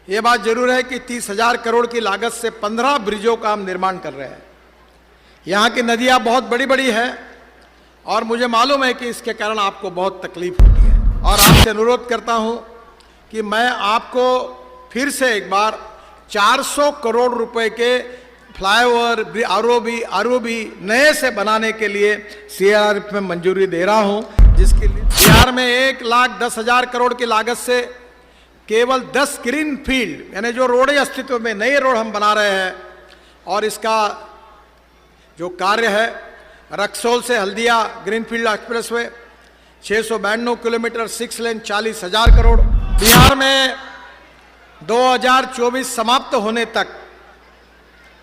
ये बात जरूर है कि 30,000 करोड़ की लागत से 15 ब्रिजों का हम निर्माण कर रहे हैं। यहाँ की नदियाँ बहुत बड़ी बड़ी हैं और मुझे मालूम है कि इसके कारण आपको बहुत तकलीफ होती है, और आपसे अनुरोध करता हूँ कि मैं आपको फिर से एक बार 400 करोड़ रुपए के फ्लाईओवर, आरओबी नए से बनाने के लिए सीआरएफ में मंजूरी दे रहा हूं, जिसके लिए बिहार में 1,10,000 करोड़ की लागत से केवल 10 ग्रीन फील्ड यानी जो रोड अस्तित्व में नए रोड हम बना रहे हैं, और इसका जो कार्य है रक्सौल से हल्दिया ग्रीनफील्ड एक्सप्रेसवे 692 किलोमीटर 6 लेन 40,000 करोड़। बिहार में 2024 समाप्त होने तक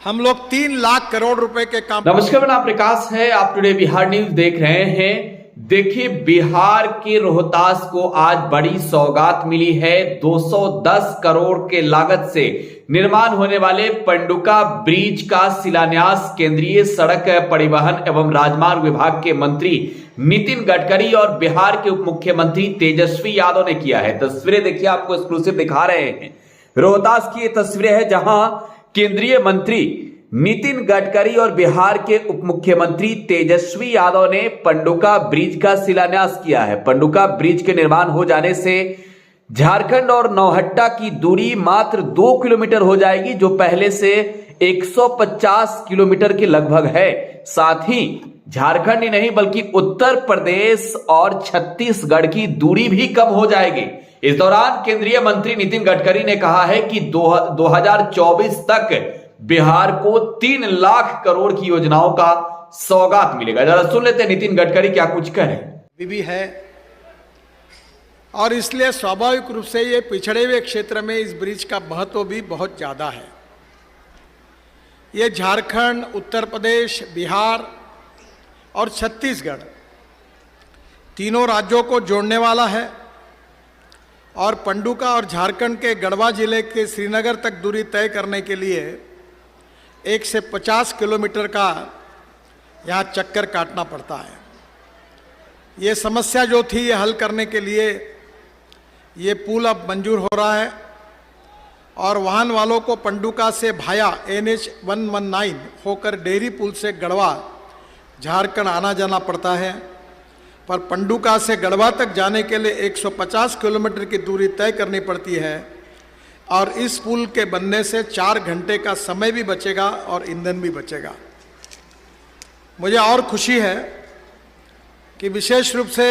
हम लोग 3 लाख करोड़ रुपए के काम। नमस्कार, मेरा नाम प्रकाश है। आप टुडे बिहार न्यूज देख रहे हैं। देखिए, बिहार के रोहतास को आज बड़ी सौगात मिली है। 210 करोड़ के लागत से निर्माण होने वाले पंडुका ब्रिज का शिलान्यास केंद्रीय सड़क परिवहन एवं राजमार्ग विभाग के मंत्री नितिन गडकरी और बिहार के उप मुख्यमंत्री तेजस्वी यादव ने किया है। तस्वीरें देखिए, आपको एक्सक्लूसिव दिखा रहे हैं। रोहतास की ये तस्वीरें हैं जहां केंद्रीय मंत्री नितिन गडकरी और बिहार के उप मुख्यमंत्री तेजस्वी यादव ने पंडुका ब्रिज का शिलान्यास किया है। पंडुका ब्रिज के निर्माण हो जाने से झारखंड और नौहट्टा की दूरी मात्र 2 किलोमीटर हो जाएगी, जो पहले से 150 किलोमीटर के लगभग है। साथ ही झारखंड ही नहीं बल्कि उत्तर प्रदेश और छत्तीसगढ़ की दूरी भी कम हो जाएगी। इस दौरान केंद्रीय मंत्री नितिन गडकरी ने कहा है कि 2024 तक बिहार को 3 लाख करोड़ की योजनाओं का सौगात मिलेगा। जरा सुन लेते हैं नितिन गडकरी क्या कुछ कहे। भी है, और इसलिए स्वाभाविक रूप से ये पिछड़े हुए क्षेत्र में इस ब्रिज का महत्व भी बहुत ज्यादा है। ये झारखंड, उत्तर प्रदेश, बिहार और छत्तीसगढ़ तीनों राज्यों को जोड़ने वाला है, और पंडुका और झारखंड के गढ़वा जिले के श्रीनगर तक दूरी तय करने के लिए 1 से 50 किलोमीटर का यहाँ चक्कर काटना पड़ता है। ये समस्या जो थी ये हल करने के लिए ये पुल अब मंजूर हो रहा है, और वाहन वालों को पंडुका से भाया NH 119 होकर डेहरी पुल से गढ़वा झारखंड आना जाना पड़ता है। पर पंडुका से गढ़वा तक जाने के लिए 150 किलोमीटर की दूरी तय करनी पड़ती है, और इस पुल के बनने से 4 घंटे का समय भी बचेगा और ईंधन भी बचेगा। मुझे और खुशी है कि विशेष रूप से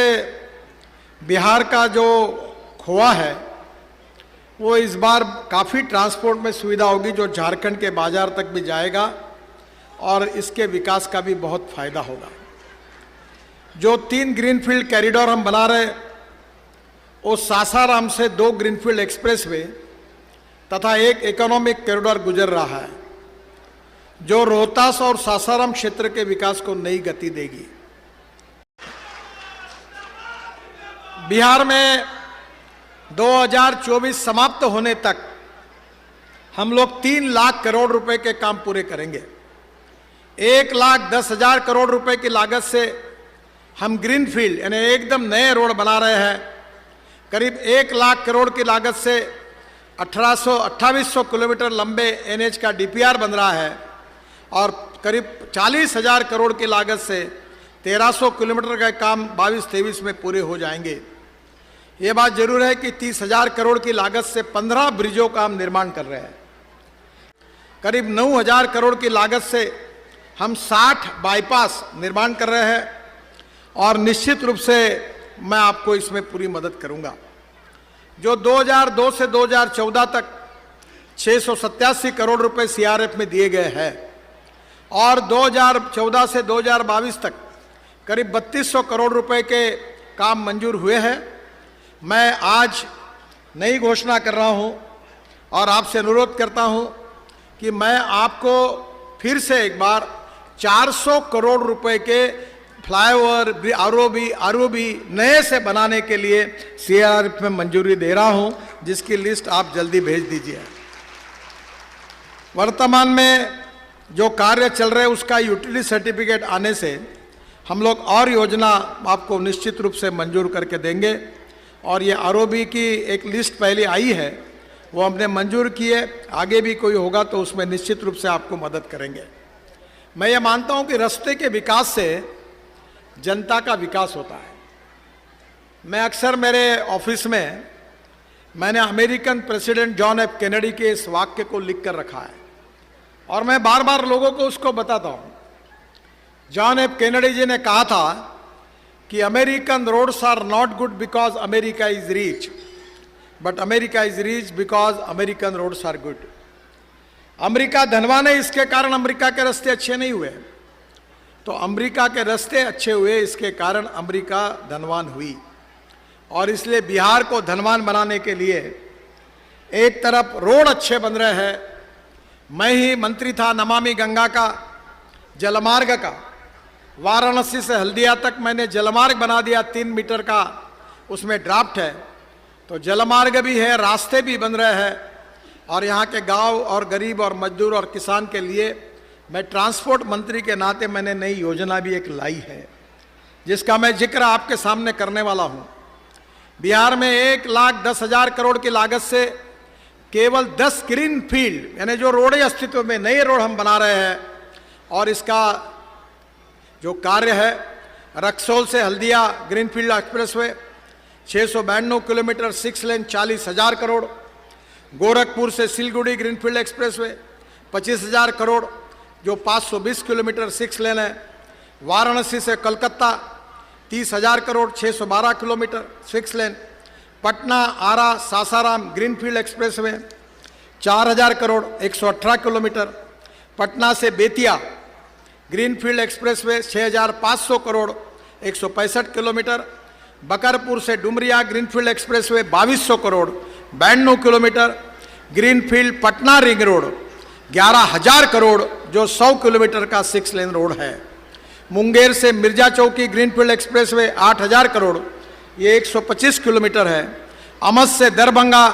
बिहार का जो खोआ है वो इस बार काफ़ी ट्रांसपोर्ट में सुविधा होगी, जो झारखंड के बाजार तक भी जाएगा, और इसके विकास का भी बहुत फायदा होगा। जो 3 ग्रीनफील्ड कॉरिडोर हम बना रहे, वो सासाराम से 2 ग्रीनफील्ड एक्सप्रेसवे तथा 1 इकोनॉमिक कॉरिडोर गुजर रहा है, जो रोहतास और सासाराम क्षेत्र के विकास को नई गति देगी। बिहार में 2024 समाप्त होने तक हम लोग 3 लाख करोड़ रुपए के काम पूरे करेंगे। 1,10,000 करोड़ रुपए की लागत से हम ग्रीनफील्ड यानी एकदम नए रोड बना रहे हैं। करीब 1 लाख करोड़ की लागत से 2800 किलोमीटर लंबे NH का DPR बन रहा है, और करीब 40,000 करोड़ की लागत से 1300 किलोमीटर का काम 22-23 में पूरे हो जाएंगे। ये बात जरूर है कि 30,000 करोड़ की लागत से 15 ब्रिजों का हम निर्माण कर रहे हैं। करीब 9,000 करोड़ की लागत से हम 60 बाईपास निर्माण कर रहे हैं, और निश्चित रूप से मैं आपको इसमें पूरी मदद करूंगा। जो 2002 से 2014 तक 687 करोड़ रुपए CRF में दिए गए हैं, और 2014 से 2022 तक करीब 3200 करोड़ रुपए के काम मंजूर हुए हैं। मैं आज नई घोषणा कर रहा हूं, और आपसे अनुरोध करता हूं कि मैं आपको फिर से एक बार 400 करोड़ रुपए के फ्लाईओवर, आरओबी नए से बनाने के लिए CRF में मंजूरी दे रहा हूं, जिसकी लिस्ट आप जल्दी भेज दीजिए। वर्तमान में जो कार्य चल रहे उसका यूटिलिटी सर्टिफिकेट आने से हम लोग और योजना आपको निश्चित रूप से मंजूर करके देंगे, और ये आरओबी की एक लिस्ट पहले आई है, वो हमने मंजूर किए, आगे भी कोई होगा तो उसमें निश्चित रूप से आपको मदद करेंगे। मैं ये मानता हूं कि रास्ते के विकास से जनता का विकास होता है। मैं अक्सर मेरे ऑफिस में मैंने American president John F Kennedy के इस वाक्य को लिख कर रखा है और मैं बार बार लोगों को उसको बताता हूं। जॉन एफ कैनेडी जी ने कहा था कि American roads are not good because America is rich, but America is rich because American roads are good. America धनवान है, इसके कारण अमेरिका के रास्ते अच्छे नहीं हुए। तो अमेरिका के रास्ते अच्छे हुए, इसके कारण अमेरिका धनवान हुई। और इसलिए बिहार को धनवान बनाने के लिए एक तरफ रोड अच्छे बन रहे हैं। मैं ही मंत्री था नमामि गंगा का, जलमार्ग का। वाराणसी से हल्दिया तक मैंने जलमार्ग बना दिया, 3 मीटर का उसमें ड्राफ्ट है। तो जलमार्ग भी है, रास्ते भी बन रहे हैं और यहाँ के गांव और गरीब और मजदूर और किसान के लिए मैं ट्रांसपोर्ट मंत्री के नाते मैंने नई योजना भी एक लाई है, जिसका मैं जिक्र आपके सामने करने वाला हूँ। बिहार में 1,10,000 करोड़ की लागत से केवल 10 ग्रीन फील्ड, यानी जो रोड अस्तित्व में नए रोड हम बना रहे हैं। और इसका जो कार्य है, रक्सौल से हल्दिया ग्रीनफील्ड एक्सप्रेसवे 692 किलोमीटर 6 लेन 40,000 करोड़, गोरखपुर से सिलगुड़ी ग्रीनफील्ड एक्सप्रेसवे 25,000 करोड़ जो 520 किलोमीटर 6 लेन है, वाराणसी से Calcutta 30,000 crore 612 kilometre 6 lane, Patna Ara Sasaram greenfield expressway 4,000 crore 118 kilometre, Patna से Bettiah greenfield expressway 6,500 crore 165 kilometre, Bakarpur से Dumaria greenfield expressway 2,200 crore 92 kilometre, greenfield Patna ring road 11,000 crore जो 100 किलोमीटर का 6 लेन रोड है, मुंगेर से मिर्जा चौकी ग्रीनफील्ड एक्सप्रेसवे 8,000 करोड़ ये 125 किलोमीटर है, अमस से दरभंगा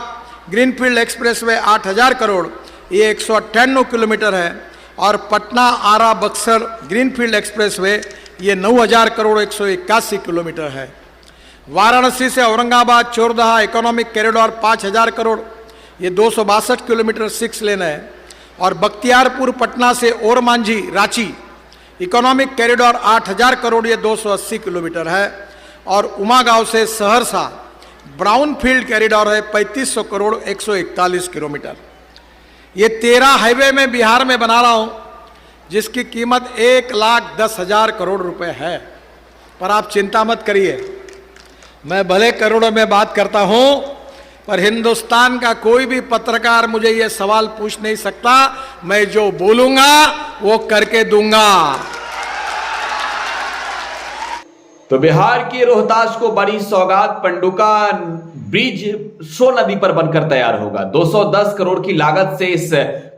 ग्रीनफील्ड एक्सप्रेसवे 8,000 करोड़ ये 198 किलोमीटर है, और पटना आरा बक्सर ग्रीनफील्ड एक्सप्रेसवे ये 9,000 करोड़ 181 किलोमीटर है, वाराणसी से औरंगाबाद चोरदहा इकोनॉमिक कॉरिडोर 5,000 करोड़ ये 262 किलोमीटर 6 लेन है, और बख्तियारपुर पटना से ओरमांझी रांची इकोनॉमिक कॉरिडोर 8,000 करोड़ ये 280 किलोमीटर है, और उमागांव से सहरसा ब्राउन फील्ड कॉरिडोर है 3,500 करोड़ 141 किलोमीटर। ये 13 हाईवे में बिहार में बना रहा हूं, जिसकी कीमत 1,10,000 करोड़ रुपए है। पर आप चिंता मत करिए, मैं भले करोड़ों में बात करता हूं, पर हिंदुस्तान का कोई भी पत्रकार मुझे ये सवाल पूछ नहीं सकता। मैं जो बोलूंगा वो करके दूंगा। तो बिहार की रोहतास को बड़ी सौगात, पंडुका ब्रिज सो नदी पर बनकर तैयार होगा। 210 करोड़ की लागत से इस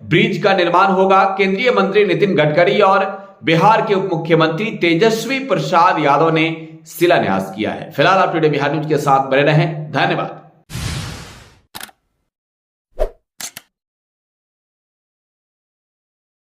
ब्रिज का निर्माण होगा। केंद्रीय मंत्री नितिन गडकरी और बिहार के उप मुख्यमंत्री तेजस्वी प्रसाद यादव ने शिलान्यास किया है। फिलहाल आप टुडे बिहार न्यूज के साथ बने रहें। धन्यवाद।